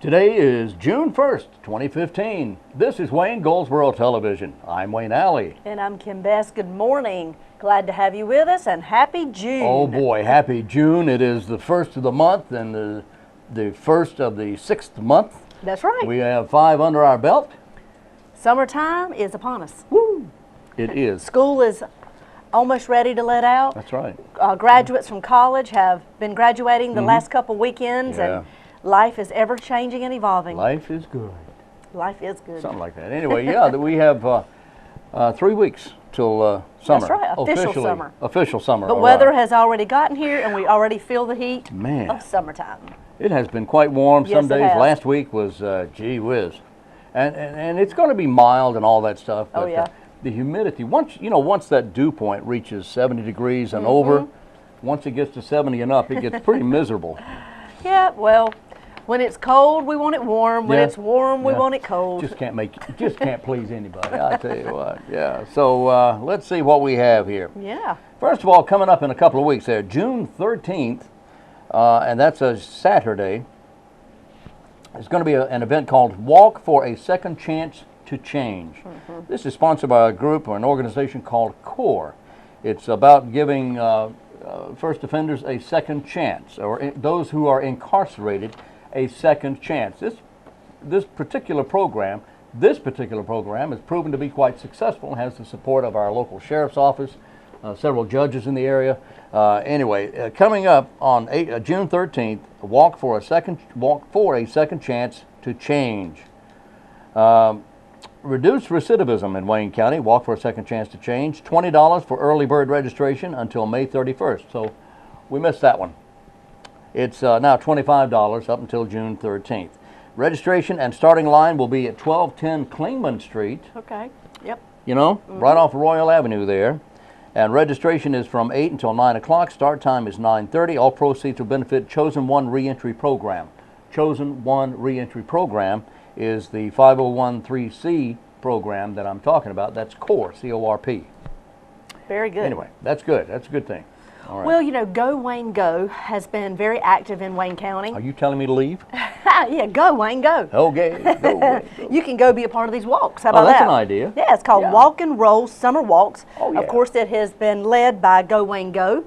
Today is June 1st, 2015. This is Wayne Goldsboro Television. I'm Wayne Alley. And I'm Kim Best. Good morning. Glad to have you with us, and happy June. Oh boy, happy June. It is the first of the month and the first of the 6th month. That's right. We have 5 under our belt. Summertime is upon us. Woo! It is. School is almost ready to let out. That's right. Graduates from college have been graduating the last couple weekends, Yeah. and life is ever changing and evolving. Life is good. Life is good. Something like that. Anyway, yeah, we have 3 weeks till summer. That's right, official summer. Official summer. But weather has already gotten here, and we already feel the heat of summertime. It has been quite warm Yes, some it days. has. Last week was, gee whiz. And it's going to be mild and all that stuff. But, Oh, yeah. The humidity, once that dew point reaches 70 degrees and over, once it gets to 70 and up, it gets pretty miserable. Yeah, well, when it's cold, we want it warm. When Yeah. it's warm, we Yeah. want it cold. Just can't please anybody, I tell you what. Yeah, so let's see what we have here. Yeah. First of all, coming up in a couple of weeks there, June 13th, and that's a Saturday, there's going to be an event called Walk for a Second Chance to Change. This is sponsored by a group or an organization called CORE. It's about giving first offenders a second chance, or those who are incarcerated a second chance. This particular program has proven to be quite successful and has the support of our local sheriff's office, several judges in the area. Anyway, coming up on June 13th, walk for a second chance to change. Reduce recidivism in Wayne County. Walk for a second chance to change. $20 for early bird registration until May 31st. So we missed that one. It's now $25 up until June 13th. Registration and starting line will be at 1210 Clingman Street. Okay. Yep. Right off Royal Avenue there. And registration is from 8 until 9 o'clock. Start time is 9:30. All proceeds will benefit Chosen One Reentry Program. Chosen One Reentry Program is the 501(c) program that I'm talking about. That's CORE, C-O-R-P. Very good. Anyway, that's good. That's a good thing. All right. Well, Go Wayne Go has been very active in Wayne County. Are you telling me to leave? Yeah, Go Wayne Go. Okay. Go, Wayne, go. You can go be a part of these walks. How about that's that? an idea. Yeah, it's called Walk and Roll Summer Walks. Oh, yeah. Of course, it has been led by Go Wayne Go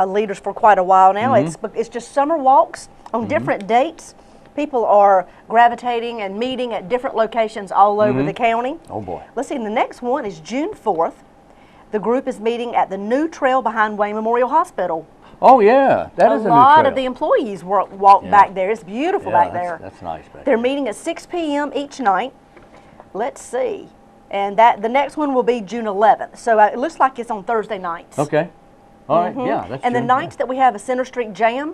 leaders for quite a while now. It's just summer walks on different dates. People are gravitating and meeting at different locations all over the county. Oh, boy. Let's see, the next one is June 4th. The group is meeting at the new trail behind Wayne Memorial Hospital. Oh, yeah. That is a new trail. A lot of the employees walk back there. It's beautiful back there. That's nice back They're meeting at 6 p.m. each night. Let's see. And the next one will be June 11th. So it looks like it's on Thursday nights. Okay. All right. Yeah. That's And the June, nights that we have a Center Street Jam,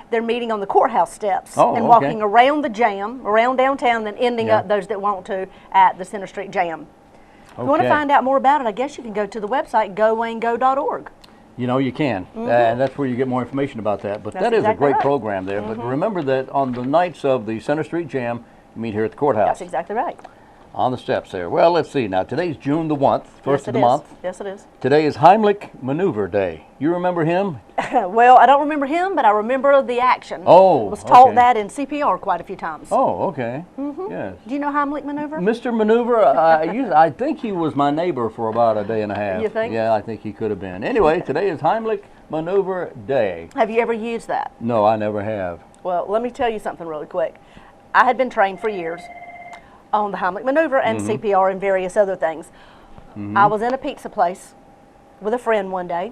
they're meeting on the courthouse steps and walking around the jam, around downtown, then ending up, those that want to, at the Center Street Jam. If you want to find out more about it, I guess you can go to the website, gowayngo.org. You can, and that's where you get more information about that. But That's that is a exactly great right. program there. But remember that on the nights of the Center Street Jam, you meet here at the courthouse. That's exactly right. On the steps there. Well, let's see. Now, today's June the 1st, first of the month. Yes, it is. Today is Heimlich Maneuver Day. You remember him? Well, I don't remember him, but I remember the action. Oh, I was taught okay. that in CPR quite a few times. Oh, okay. Yes. Do you know Heimlich Maneuver? Mr. Maneuver, I think he was my neighbor for about a day and a half. You think? Yeah, I think he could have been. Anyway, today is Heimlich Maneuver Day. Have you ever used that? No, I never have. Well, let me tell you something really quick. I had been trained for years on the Heimlich Maneuver and CPR and various other things. I was in a pizza place with a friend one day.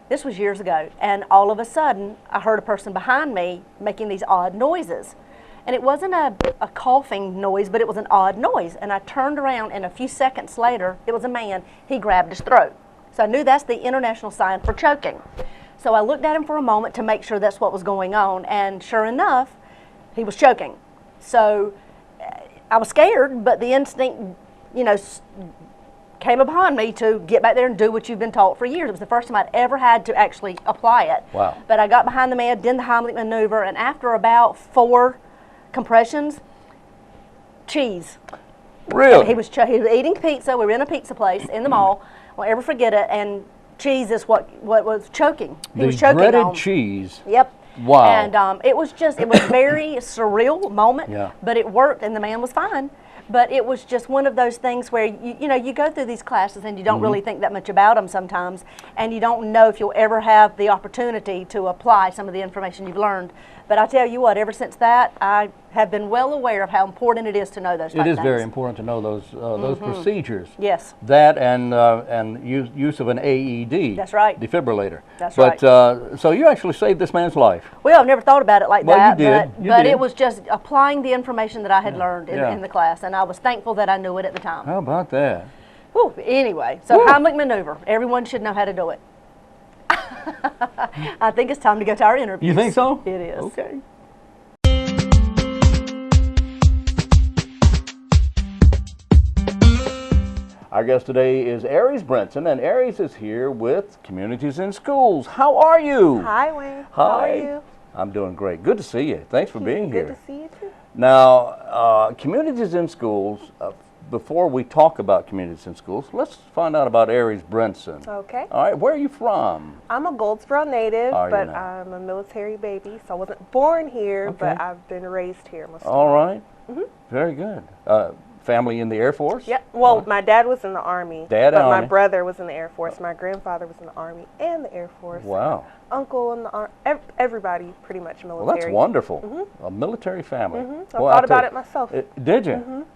This was years ago. And all of a sudden, I heard a person behind me making these odd noises. And it wasn't a coughing noise, but it was an odd noise. And I turned around, and a few seconds later, it was a man. He grabbed his throat. So I knew that's the international sign for choking. So I looked at him for a moment to make sure that's what was going on. And sure enough, he was choking. So I was scared, but the instinct, came upon me to get back there and do what you've been taught for years. It was the first time I'd ever had to actually apply it. Wow. But I got behind the man, did the Heimlich Maneuver, and after about 4 compressions, cheese. Really? He was eating pizza. We were in a pizza place in the mall. I'll never forget it. And cheese is what was choking. He was choking dreaded on. cheese. Yep. Wow. And it was very surreal moment, Yeah. but it worked, and the man was fine. But it was just one of those things where, you go through these classes and you don't really think that much about them sometimes, and you don't know if you'll ever have the opportunity to apply some of the information you've learned. But I tell you what, ever since that, I have been well aware of how important it is to know those type It is things. very important to know those procedures. Yes. That and use of an AED. That's right. Defibrillator. That's but, right. So you actually saved this man's life. Well, I've never thought about it like Well, that, you did. but You it did. was just applying the information that I had learned Yeah. in the class, and I was thankful that I knew it at the time. How about that? Whew, anyway, so Whew. Heimlich maneuver. Everyone should know how to do it. I think it's time to go to our interview. You think so? It is. Okay. Our guest today is Aries Brinson, and Aries is here with Communities in Schools. How are you? Hi, Wayne. Hi. How are you? I'm doing great. Good to see you. Thanks for being here. Good to see you too. Now, Communities in Schools, before we talk about Communities in Schools, let's find out about Aries Brinson. Okay. All right, where are you from? I'm a Goldsboro native, Are you but now? I'm a military baby, so I wasn't born here, Okay. but I've been raised here most of All my life. right. Very good. Family in the Air Force? Yep. Well, my dad was in the Army, Dad, but my Army. brother was in the Air Force. My grandfather was in the Army and the Air Force. Wow. Uncle in the Army. Everybody pretty much military. Well, that's wonderful. A military family. I Boy, thought I'll about tell it myself. Did you?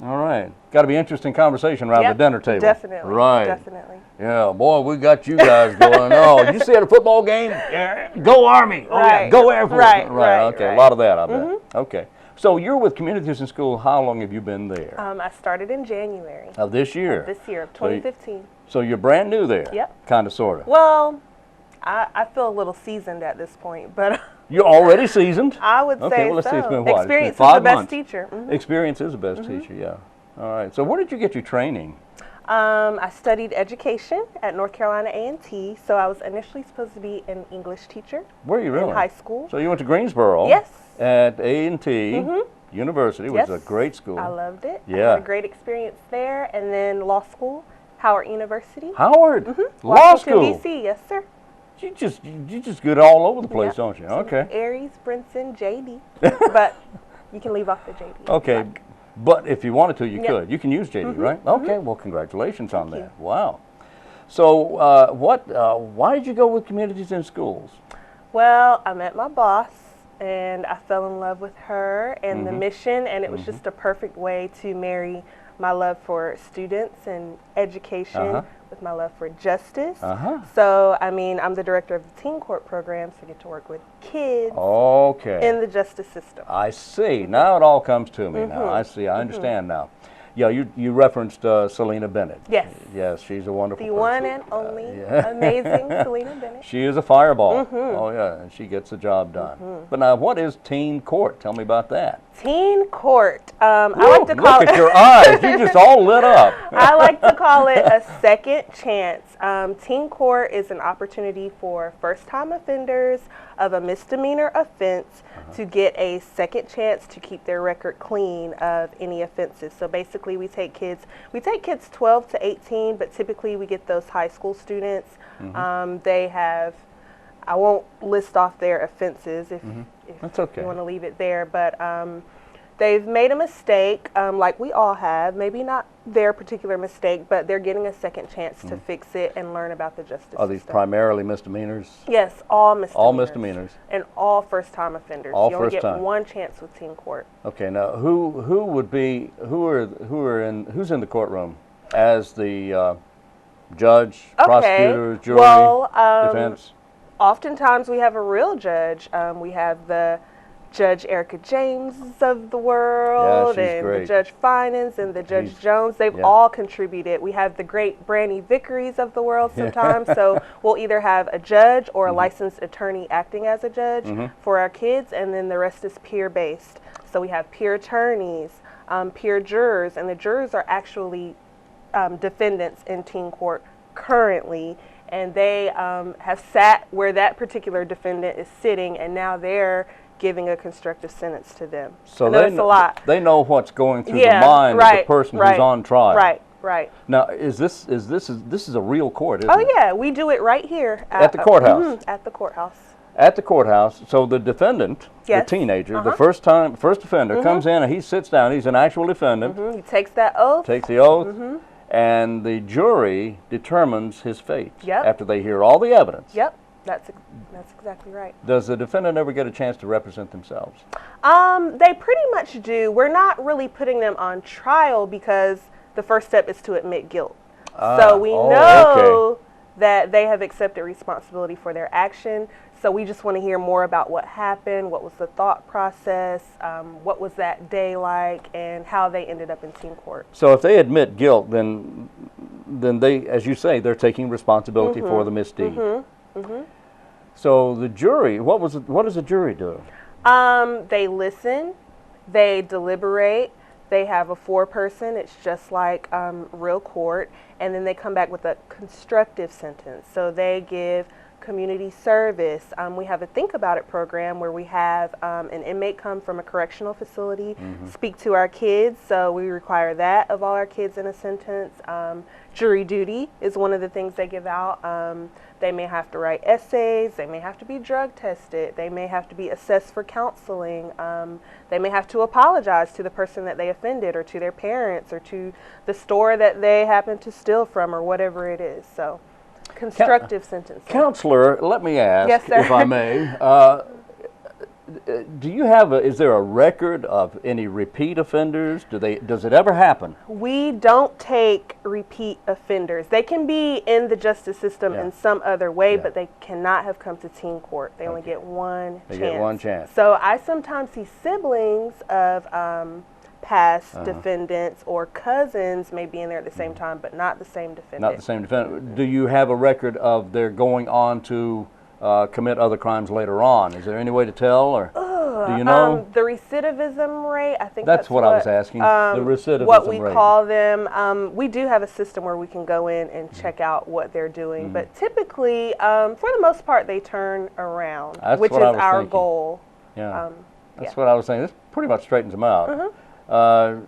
All right. Got to be interesting conversation around Yep, the dinner table. Definitely. Right. Definitely. Yeah, boy, we got you guys going. Oh, did you see at a football game? Yeah. Go Army. Oh, yeah. Right. Go Air Force. Right, Okay. right. A lot of that, I bet. Okay. So you're with Communities in School. How long have you been there? I started in January Of this year. this year, of So you- 2015. So you're brand new there. Yep. Kind of, sort of. Well, I feel a little seasoned at this point, but You're already seasoned. I would Okay, say well, let's so. see. It's been what? It's been Experience is 5 the best months. teacher. Experience is the best teacher. Yeah. All right. So where did you get your training? I studied education at North Carolina A&T, so I was initially supposed to be an English teacher Where are you really? in high school. So you went to Greensboro. Yes. At A&T University, which is a Yes. great school. I loved it. I Yeah. had a great experience there, and then law school, Howard University. Howard. Law Washington, school. D.C., yes, sir. You just get all over the place, Yep. don't you? So Okay. Aries, Brinson, J.D. But you can leave off the J.D. if Okay. you'd like. But if you wanted to, you Yep. could. You can use JD, right? Okay. Well, congratulations on Thank that. Wow. So, why did you go with Communities in Schools? Well, I met my boss, and I fell in love with her and Mm-hmm. the mission, and it was just a perfect way to marry my love for students and education Uh-huh. with my love for justice. Uh-huh. So, I mean, I'm the director of the teen court program, so I get to work with kids Okay. in the justice system. I see. Now it all comes to me now. I see. I understand now. Yeah, you referenced Selena Bennett. Yes. Yes, she's a wonderful The person. one and only yeah. amazing Selena Bennett. She is a fireball. Oh, yeah, and she gets the job done. But now, what is teen court? Tell me about that. Teen court. I Woo, like to call look it. at your eyes. You just all lit up. I like to call it a second chance. Teen court is an opportunity for first-time offenders of a misdemeanor offense to get a second chance to keep their record clean of any offenses. So basically, we take kids 12 to 18, but typically we get those high school students. They have, I won't list off their offenses if That's okay. you want to leave it there, but they've made a mistake, like we all have, maybe not their particular mistake, but they're getting a second chance to fix it and learn about the justice Are these system. primarily misdemeanors? Yes, all misdemeanors. All misdemeanors. And all first-time offenders. All you only first get time. one chance with teen court. Okay, now who's in the courtroom as the judge, prosecutors, jury, Well, defense? oftentimes we have a real judge. We have the Judge Erica James of the world, she's and great. the Judge Finance and the Judge He's- Jones. They've yeah. all contributed. We have the great Brandy Vickeries of the world sometimes. So we'll either have a judge or a licensed attorney acting as a judge for our kids, and then the rest is peer-based. So we have peer attorneys, peer jurors, and the jurors are actually defendants in teen court currently, and they have sat where that particular defendant is sitting, and now they're giving a constructive sentence to them. So I know it's a lot. They know what's going through Yeah, the mind of right, the person right, who's on trial. Right. Now, this is a real court, isn't Oh it? yeah, we do it right here At the courthouse? At the courthouse. at the courthouse. So the defendant, Yes. the teenager, Uh-huh. the first offender, comes in and he sits down. He's an actual defendant, He takes that oath. takes the oath, and the jury determines his fate Yep. after they hear all the evidence. Yep, that's exactly right. Does the defendant ever get a chance to represent themselves? They pretty much do. We're not really putting them on trial because the first step is to admit guilt. So we know that they have accepted responsibility for their action. So we just want to hear more about what happened, what was the thought process, what was that day like, and how they ended up in teen court. So if they admit guilt, then they, as you say, they're taking responsibility for the misdeed. So the jury, what does the jury do? They listen, they deliberate, they have a foreperson. It's just like real court, and then they come back with a constructive sentence. So they give community service. We have a Think About It program where we have an inmate come from a correctional facility, speak to our kids. So we require that of all our kids in a sentence. Jury duty is one of the things they give out. They may have to write essays. They may have to be drug tested. They may have to be assessed for counseling. They may have to apologize to the person that they offended, or to their parents, or to the store that they happen to steal from, or whatever it is. So constructive sentencing. Counselor, let me ask, Yes, sir. if I may, do you have is there a record of any repeat offenders? Does it ever happen? We don't take repeat offenders. They can be in the justice system Yeah. in some other way, Yeah. but they cannot have come to teen court. They only get one They chance. get one chance. So I sometimes see siblings of past defendants, or cousins may be in there at the same time, but not the same defendant. Not the same defendant. Do you have a record of their going on to commit other crimes later on? Is there any way to tell, or do you know? The recidivism rate, I think That's what I was asking, the recidivism what we rate. call them. We do have a system where we can go in and check out what they're doing, but typically, for the most part, they turn around, That's which is what I was our thinking. goal. Yeah, that's yeah. what I was saying. This pretty much straightens them out. You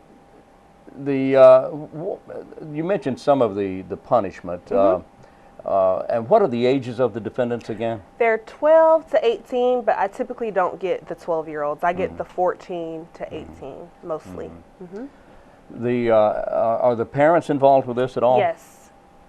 mentioned some of the punishment. And what are the ages of the defendants again? They're 12 to 18, but I typically don't get the 12-year-olds. I get the 14 to 18 mostly. Are the parents involved with this at all? Yes.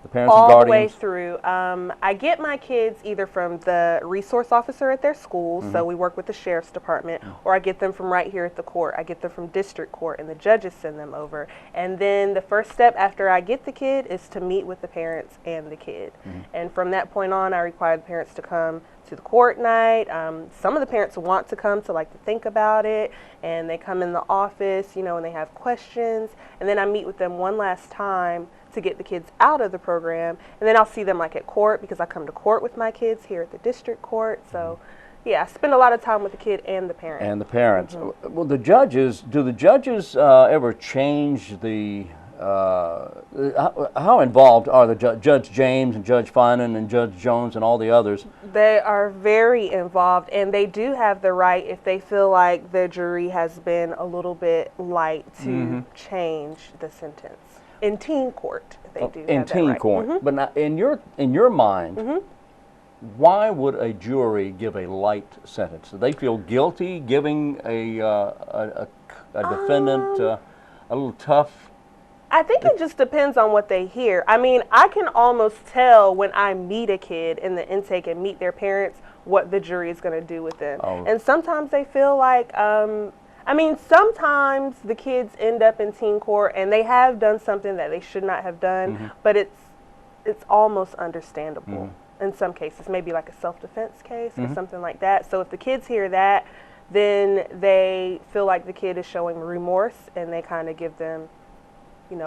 The parents and All the guardians? way through. I get my kids either from the resource officer at their school, so we work with the sheriff's department, or I get them from right here at the court. I get them from district court, and the judges send them over. And then the first step after I get the kid is to meet with the parents and the kid. And from that point on, I require the parents to come to the court night. Some of the parents want to come to think about it, and they come in the office, and they have questions. And then I meet with them one last time to get the kids out of the program, and then I'll see them at court, because I come to court with my kids here at the district court. So yeah, I spend a lot of time with the kid and the parent. And the parents. Well, do the judges ever change the, how involved are the Judge James and Judge Finan and Judge Jones and all the others? They are very involved, and they do have the right, if they feel like the jury has been a little bit light, to change the sentence. In teen court, they do in have that teen right. court. But now, in your mind, why would a jury give a light sentence? Do they feel guilty giving a defendant a little tough? I think it just depends on what they hear. I mean, I can almost tell when I meet a kid in the intake and meet their parents what the jury is going to do with them. And sometimes they feel like, sometimes the kids end up in teen court and they have done something that they should not have done, but it's almost understandable in some cases, maybe like a self-defense case or something like that. So if the kids hear that, then they feel like the kid is showing remorse, and they kind of give them,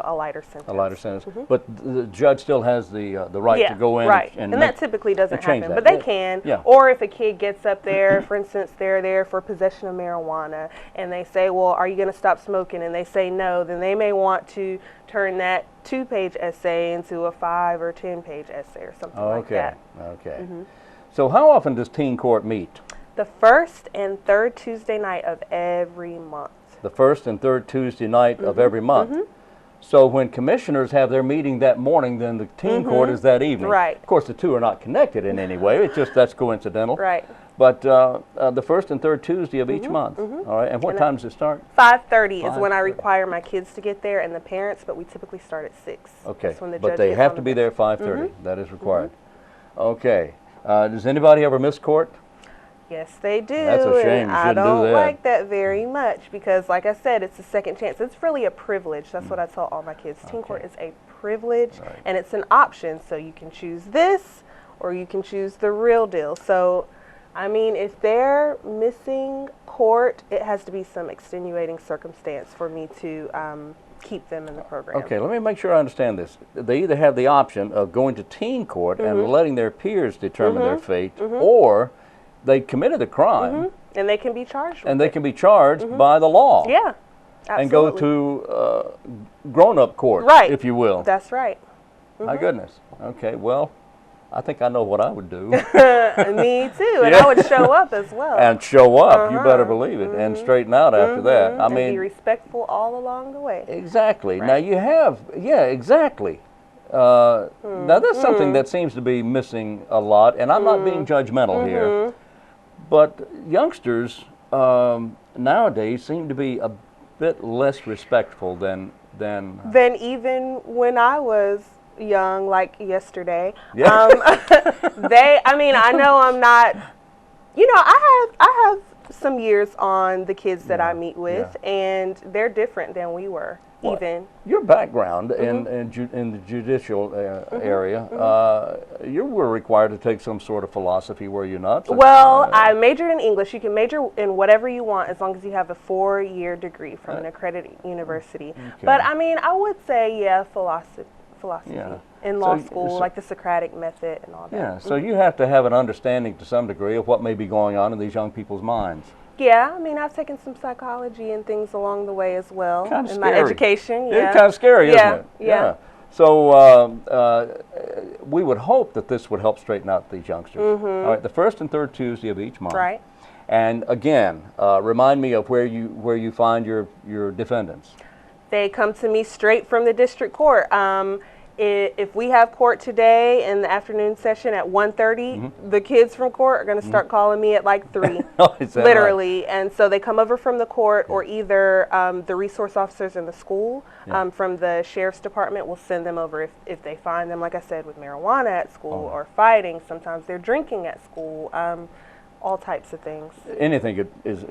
a lighter sentence. A lighter sentence. But the judge still has the right to go in. Right. And that typically doesn't change happen, that. but they can. Yeah. Or if a kid gets up there, for instance, they're there for possession of marijuana, and they say, well, are you going to stop smoking? And they say no, then they may want to turn that 2-page essay into a 5 or 10-page essay or something like that. Okay. So how often does teen court meet? The first and third Tuesday night of every month. The first and third Tuesday night of every month. So when commissioners have their meeting that morning, then the teen court is that evening. Right. Of course, the two are not connected in any way. It's just that's coincidental. Right. But the first and third Tuesday of each month. All right. And what time does it start? 5:30 is when I 5:30. require my kids to get there and the parents, but we typically start at 6. Okay. That's when the But judge they gets have on to the be there bench. at 5:30. That is required. Okay. Does anybody ever miss court? Yes, they do. That's a shame. And You I shouldn't do don't that. like that very much because, like I said, it's a second chance. It's really a privilege. That's what I tell all my kids. Teen court is a privilege, and it's an option. So you can choose this, or you can choose the real deal. So, I mean, if they're missing court, it has to be some extenuating circumstance for me to keep them in the program. Okay, let me make sure I understand this. They either have the option of going to teen court and letting their peers determine their fate, or they committed a crime And they can be charged with and they it. can be charged by the law Yeah, absolutely. and go to grown-up court, Right. if you will. That's right. My goodness. Okay, well, I think I know what I would do. Me too, and I would show up as well. And show up, you better believe it, and straighten out after that. I and be mean, respectful all along the way. exactly. Now you have, exactly. Now that's something that seems to be missing a lot, and I'm not being judgmental here, but youngsters nowadays seem to be a bit less respectful than Then even when I was young, like yesterday, Yeah. I mean, I know I'm not, I have some years on the kids that I meet with, and they're different than we were. Even your background in the judicial area, you were required to take some sort of philosophy, were you not? well, I majored in English. You can major in whatever you want as long as you have a 4-year degree from an accredited university. But I mean, I would say, philosophy in law school, like the Socratic method and all that. Yeah, so you have to have an understanding to some degree of what may be going on in these young people's minds. Yeah, I mean, I've taken some psychology and things along the way as well Kind of in scary. my education. Yeah, It's kind of scary, isn't it? Yeah. So we would hope that this would help straighten out these youngsters. All right, the first and third Tuesday of each month. Right. And again, remind me of where you find your defendants. They come to me straight from the district court. If we have court today in the afternoon session at 1:30, the kids from court are going to start calling me at like 3, Oh, is that literally. And so they come over from the court, or either the resource officers in the school from the sheriff's department will send them over if they find them, like I said, with marijuana at school or fighting. Sometimes they're drinking at school, all types of things. Anything is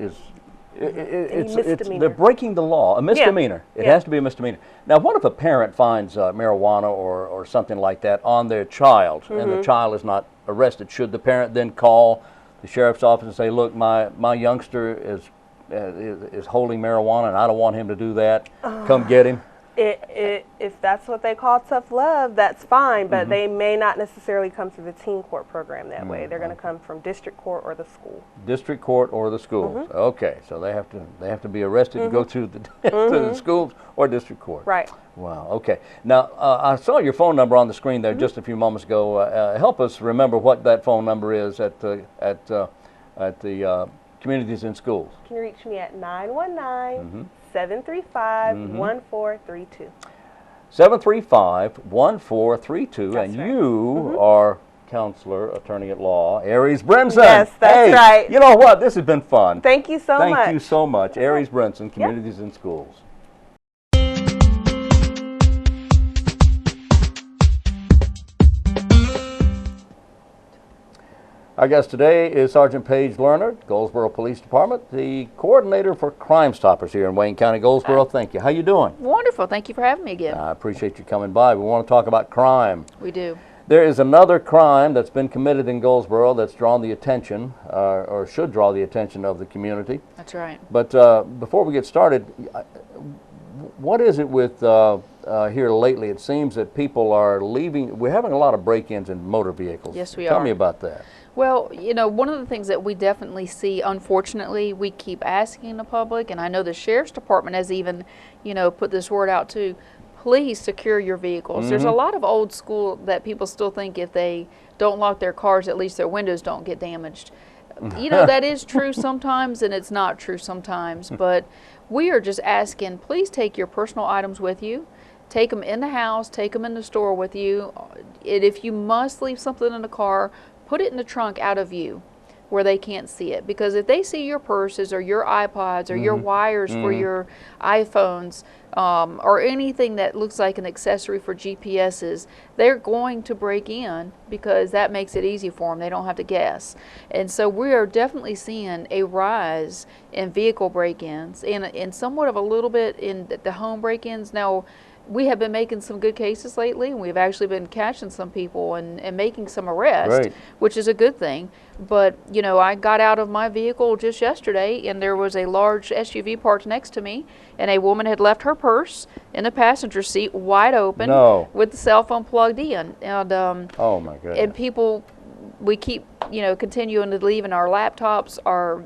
it's misdemeanor. they're breaking the law. A misdemeanor. It Yeah. has to be a misdemeanor. Now, what if a parent finds marijuana or something like that on their child, and the child is not arrested? Should the parent then call the sheriff's office and say, "Look, my youngster is holding marijuana, and I don't want him to do that. Come get him." If that's what they call tough love, that's fine, but they may not necessarily come through the teen court program that way. They're going to come from district court or the school. District court or the schools. Okay, so they have to be arrested and go to the to the schools or district court. Right. Wow. Okay. Now I saw your phone number on the screen there just a few moments ago. Help us remember what that phone number is at the Communities in Schools. You can reach me at 919-735-1432. 735-1432, and right. you are counselor, attorney at law, Aries Brinson. Yes, that's right. You know what? This has been fun. Thank you so much. Thank you so much. Aries Brinson, Communities in Schools. Our guest today is Sergeant Paige Learnard, Goldsboro Police Department, the coordinator for Crimestoppers here in Wayne County, Goldsboro. Thank you. How you doing? Wonderful. Thank you for having me again. I appreciate you coming by. We want to talk about crime. We do. There is another crime that's been committed in Goldsboro that's drawn the attention, or should draw the attention of the community. That's right. But before we get started, what is it with here lately? It seems that people are leaving. We're having a lot of break-ins in motor vehicles. Yes, we Tell are. me about that. Well, you know, one of the things that we definitely see, unfortunately, we keep asking the public, and I know the Sheriff's Department has even, you know, put this word out too, please secure your vehicles. There's a lot of old school that people still think if they don't lock their cars, at least their windows don't get damaged. You know, that is true sometimes, and it's not true sometimes, but we are just asking, please take your personal items with you. Take them in the house, take them in the store with you. And if you must leave something in the car, put it in the trunk out of view where they can't see it. Because if they see your purses or your iPods or your wires for your iPhones or anything that looks like an accessory for GPSs, they're going to break in because that makes it easy for them. They don't have to guess. And so we are definitely seeing a rise in vehicle break-ins and somewhat of a little bit in the home break-ins. Now, we have been making some good cases lately, and we've actually been catching some people and making some arrests, which is a good thing. But, you know, I got out of my vehicle just yesterday, and there was a large SUV parked next to me, and a woman had left her purse in the passenger seat wide open with the cell phone plugged in. And, oh, my goodness. And people, we keep, you know, continuing to leave in our laptops, our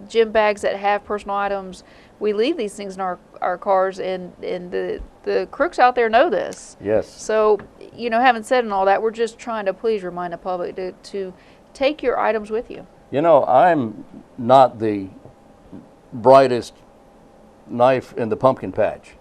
gym bags that have personal items. We leave these things in our cars, and the crooks out there know this. Yes. So, you know, having said and all that, we're just trying to please remind the public to take your items with you. You know, I'm not the brightest knife in the pumpkin patch.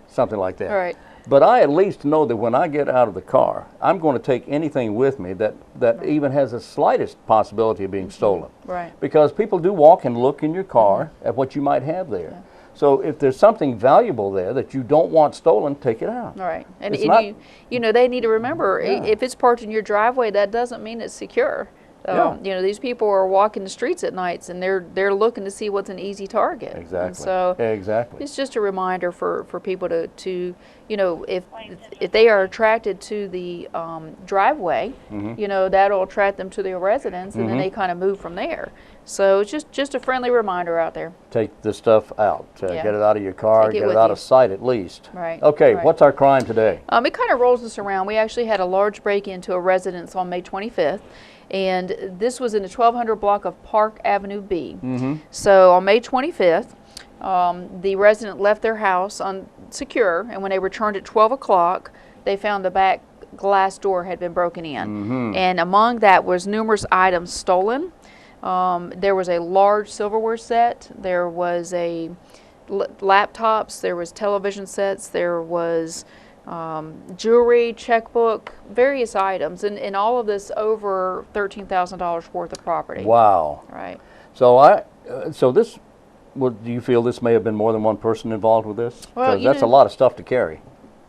Something like that. All right. But I at least know that when I get out of the car, I'm going to take anything with me that even has the slightest possibility of being stolen. Right. Because people do walk and look in your car at what you might have there. Yeah. So if there's something valuable there that you don't want stolen, take it out. All right. And It's not- you know, they need to remember, Yeah. if it's parked in your driveway, that doesn't mean it's secure. Yeah. You know, these people are walking the streets at nights, and they're looking to see what's an easy target. Exactly. And so exactly. it's just a reminder for people to you know, if they are attracted to the driveway, you know, that'll attract them to their residence, and then they kind of move from there. So it's just a friendly reminder out there. Take the stuff out. Yeah. Get it out of your car. Take it Get it with out you. of sight at least. Right. Okay. Right. What's our crime today? It kind of rolls us around. We actually had a large break-in to a residence on May 25th. And this was in the 1200 block of Park Avenue B. So on May 25th, the resident left their house secure, and when they returned at 12 o'clock, they found the back glass door had been broken in. And among that was numerous items stolen. There was a large silverware set. There was laptops. There was television sets. There was jewelry, checkbook, various items, and all of this over $13,000 worth of property. Wow. Right. So this, do you feel this may have been more than one person involved with this? Well, Because that's a lot of stuff to carry.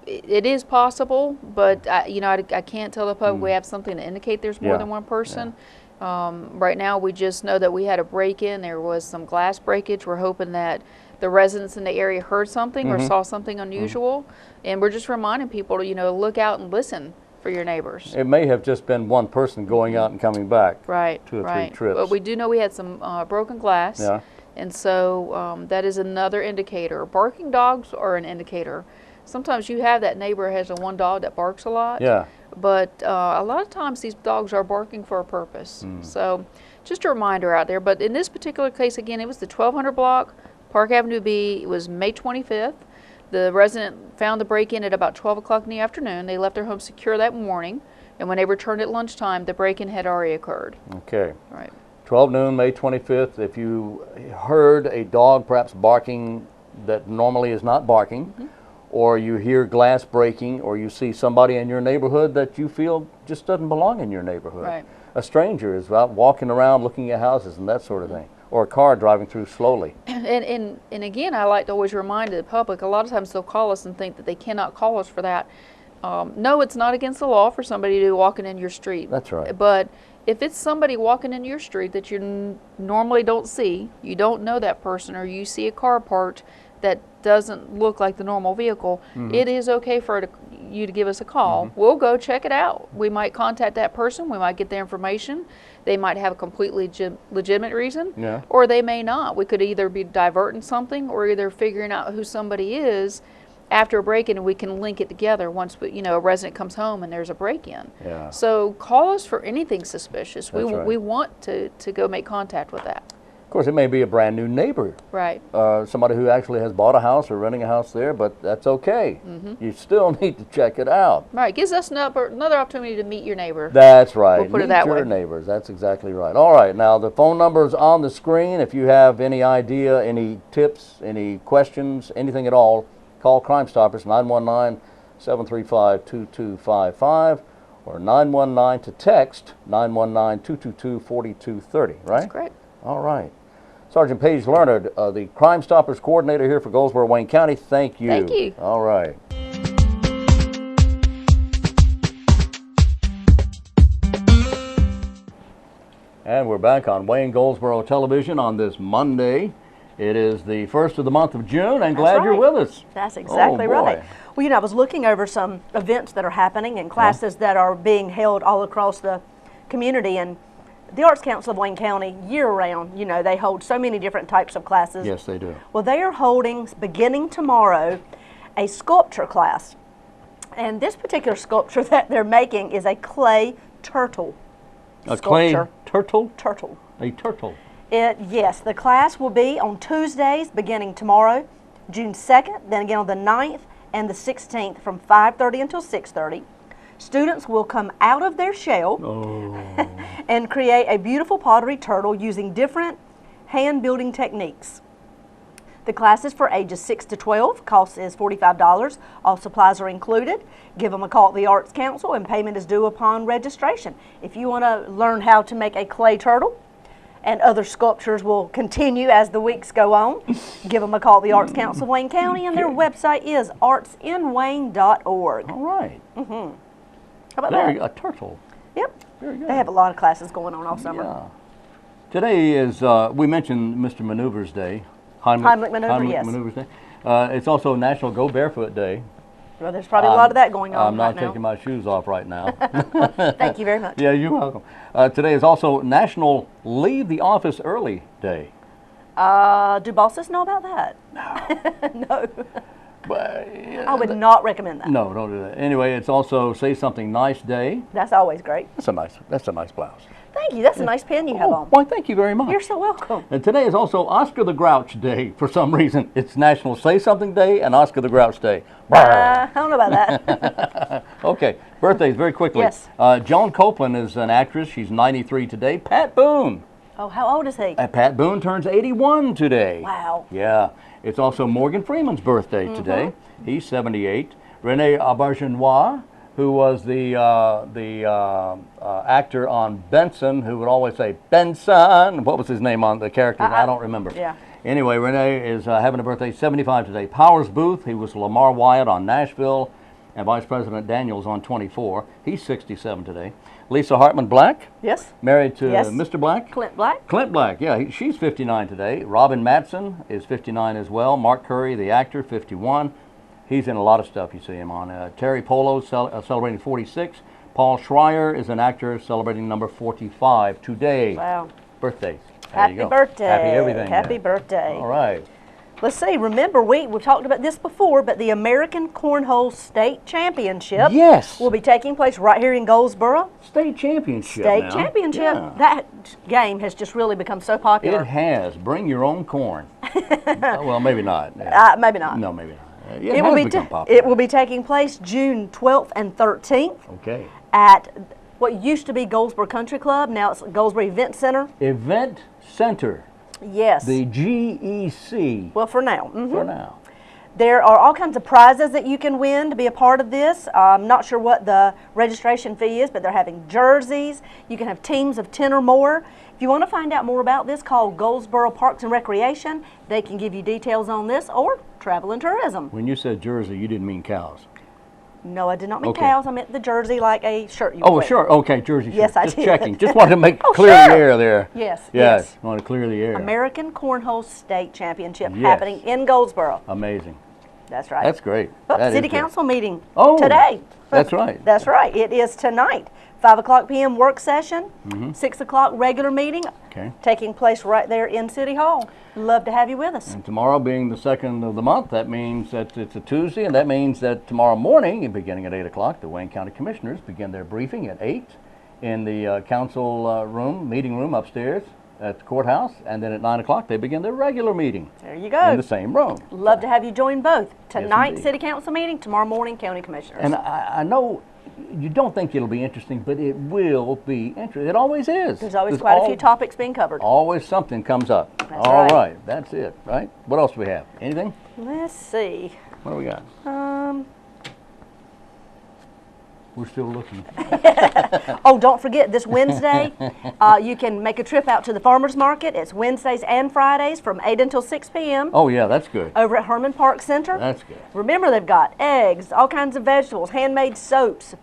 It is possible, but you know, I can't tell the public we have something to indicate there's more than one person. Right now, we just know that we had a break-in. There was some glass breakage. We're hoping that the residents in the area heard something or saw something unusual, and we're just reminding people to, you know, look out and listen for your neighbors. It may have just been one person going out and coming back. Right. 2 or 3 right. trips. But we do know we had some broken glass. Yeah. And so that is another indicator. Barking dogs are an indicator. Sometimes you have that neighbor has one dog that barks a lot. Yeah. But a lot of times these dogs are barking for a purpose. So just a reminder out there. But in this particular case, again, it was the 1200 block, Park Avenue B. It was May 25th. The resident found the break-in at about 12 o'clock in the afternoon. They left their home secure that morning. And when they returned at lunchtime, the break-in had already occurred. Okay. Right. 12 noon, May 25th. If you heard a dog perhaps barking that normally is not barking, or you hear glass breaking, or you see somebody in your neighborhood that you feel just doesn't belong in your neighborhood. Right. A stranger is out walking around looking at houses and that sort of thing, or a car driving through slowly. And again, I like to always remind the public, a lot of times they'll call us and think that they cannot call us for that. No, it's not against the law for somebody to be walking in your street. That's right. But if it's somebody walking in your street that you normally don't see, you don't know that person, or you see a car parked that doesn't look like the normal vehicle, it is okay for you to give us a call. We'll go check it out. We might contact that person. We might get their information. They might have a completely legitimate reason, Yeah. or they may not. We could either be diverting something or either figuring out who somebody is after a break-in, and we can link it together once a resident comes home and there's a break-in. Yeah. So call us for anything suspicious. That's right. We want to go make contact with that. Of course, it may be a brand new neighbor, Right. somebody who actually has bought a house or renting a house there, but that's okay. You still need to check it out. Right. Gives us another opportunity to meet your neighbor. That's right. We'll put it Meet that your way. neighbors. That's exactly right. All right. Now, the phone number is on the screen. If you have any idea, any tips, any questions, anything at all, call Crimestoppers 919-735-2255 or 919 to text 919-222-4230, right? That's correct. All right. Sergeant Paige Learnard, the Crimestoppers coordinator here for Goldsboro, Wayne County, thank you. Thank you. All right. And we're back on Wayne Goldsboro Television on this Monday. It is the first of the month of June, and glad you're with us. That's exactly Oh, boy. right. Well, you know, I was looking over some events that are happening and classes that are being held all across the community, and the Arts Council of Wayne County, year-round, you know, they hold so many different types of classes. Yes, they do. Well, they are holding, beginning tomorrow, a sculpture class. And this particular sculpture that they're making is a clay turtle. A clay sculpture. turtle? Turtle. A turtle. Yes, the class will be on Tuesdays beginning tomorrow, June 2nd, then again on the 9th and the 16th from 5:30 until 6:30. Students will come out of their shell and create a beautiful pottery turtle using different hand building techniques. The class is for ages 6 to 12. Cost is $45. All supplies are included. Give them a call at the Arts Council, and payment is due upon registration. If you want to learn how to make a clay turtle, and other sculptures will continue as the weeks go on, give them a call at the Arts Council of Wayne County, and their website is artsinwayne.org. All right. How about There, that? a turtle. Yep. Very good. They have a lot of classes going on all summer. Yeah. Today is, we mentioned Mr. Maneuver's Day. Heimlich maneuver, yes. Maneuver's Day. It's also National Go Barefoot Day. Well, there's probably a lot of that going on I'm not right now. taking my shoes off right now. Thank you very much. Yeah, you're welcome. Today is also National Leave the Office Early Day. Do bosses know about that? No. But, I would not recommend that. no, don't do that. Anyway, it's also Say Something Nice Day. That's always great. That's a nice blouse. Thank you. That's a nice pen you have on. Why, thank you very much. You're so welcome. And today is also Oscar the Grouch Day for some reason. It's National Say Something Day and Oscar the Grouch Day. I don't know about that. Okay, birthdays very quickly. Yes. Joan Copeland is an actress. She's 93 today. Pat Boone. Oh, how old is he? Pat Boone turns 81 today. Wow. Yeah. It's also Morgan Freeman's birthday today. He's 78. Rene Aubergenois, who was the actor on Benson, who would always say, Benson. What was his name on the character? I don't remember. Yeah. Anyway, Rene is having a birthday, 75 today. Powers Booth, he was Lamar Wyatt on Nashville, and Vice President Daniels on 24. He's 67 today. Lisa Hartman Black, Yes. married to Yes. Mr. Black. Clint Black. Clint Black, yeah, she's 59 today. Robin Matson is 59 as well. Mark Curry, the actor, 51. He's in a lot of stuff you see him on. Terry Polo celebrating 46. Paul Schreier is an actor celebrating number 45 today. Wow. Birthdays. There Happy you go. birthday. Happy everything. Happy yeah. birthday. All right. Let's see. Remember, we've talked about this before, but the American Cornhole State Championship Yes. will be taking place right here in Goldsboro. State championship State now. championship. Yeah. That game has just really become so popular. It has. Bring your own corn. Well, maybe not. Yeah. Maybe not. No, maybe not. It will be it will be taking place June 12th and 13th Okay. at what used to be Goldsboro Country Club. Now it's Goldsboro Event Center. Event Center. Yes. The GEC Well, for now. Mhm. for now. There are all kinds of prizes that you can win to be a part of this. I'm not sure what the registration fee is, but they're having jerseys. You can have teams of 10 or more. If you want to find out more about this, call Goldsboro Parks and Recreation. They can give you details on this, or Travel and Tourism. When you said jersey, you didn't mean cows. No, I did not mean Okay. cows. I meant the jersey, like a shirt you Oh, wear. sure. Okay, jersey. Yes, shirt. I Just did. checking. Just wanted to make Oh, clear sure. the air there. Yes, Yes. yes. Want to clear the air. American Cornhole State Championship Yes. happening in Goldsboro. Amazing. That's right. That's great. Oh, That is City great. Council meeting Oh, today. That's right. That's right. It is tonight. 5 o'clock p.m. work session, 6 o'clock regular meeting, Okay. taking place right there in City Hall. Love to have you with us. And tomorrow being the 2nd of the month, that means that it's a Tuesday, and that means that tomorrow morning, beginning at 8 o'clock, the Wayne County Commissioners begin their briefing at 8 in the council meeting room upstairs at the courthouse, and then at 9 o'clock they begin their regular meeting There you in go. the same room. Love to have you join both. Tonight, indeed. City Council meeting, tomorrow morning, County Commissioners. And I know you don't think it'll be interesting, but it will be interesting. It always is. There's always quite a few topics being covered. Always something comes up. That's All right. right, that's it, right? What else do we have? Anything? Let's see. What do we got? We're still looking. Oh, don't forget, this Wednesday, you can make a trip out to the farmer's market. It's Wednesdays and Fridays from 8 until 6 p.m. Oh, yeah, that's good. over at Herman Park Center. That's good. Remember, they've got eggs, all kinds of vegetables, handmade soaps,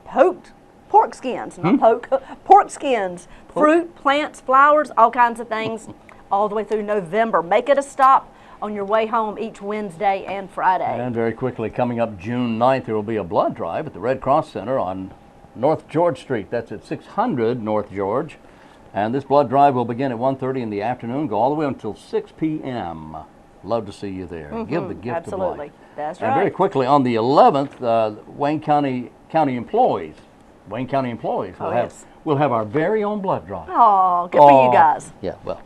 pork skins, not pork skins, fruit, plants, flowers, all kinds of things, all the way through November. Make it a stop on your way home each Wednesday and Friday. And very quickly, coming up June 9th, there will be a blood drive at the Red Cross Center on North George Street. That's at 600 North George. And this blood drive will begin at 1:30 in the afternoon, go all the way until 6 p.m. Love to see you there. Give the gift of life. Absolutely. That's And very right. quickly, on the 11th, Wayne County employees will yes. we'll have our very own blood drive. Oh, good for you guys. Yeah, well.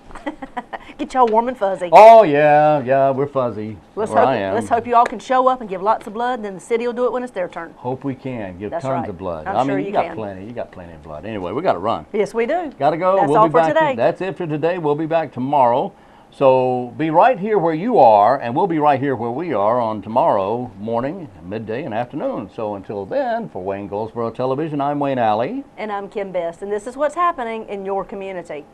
Get y'all warm and fuzzy. Oh, yeah, we're fuzzy. Where I am. Let's hope you all can show up and give lots of blood, and then the city will do it when it's their turn. Hope we can give That's tons right. of blood. I'm sure you you got can. plenty. You got plenty of blood. Anyway, we got to run. Yes, we do. Got to go. That's We'll all be for back. today. That's it for today. We'll be back tomorrow. So be right here where you are, and we'll be right here where we are on tomorrow morning, midday, and afternoon. So until then, for Wayne Goldsboro Television, I'm Wayne Alley. And I'm Kim Best, and this is what's happening in your community.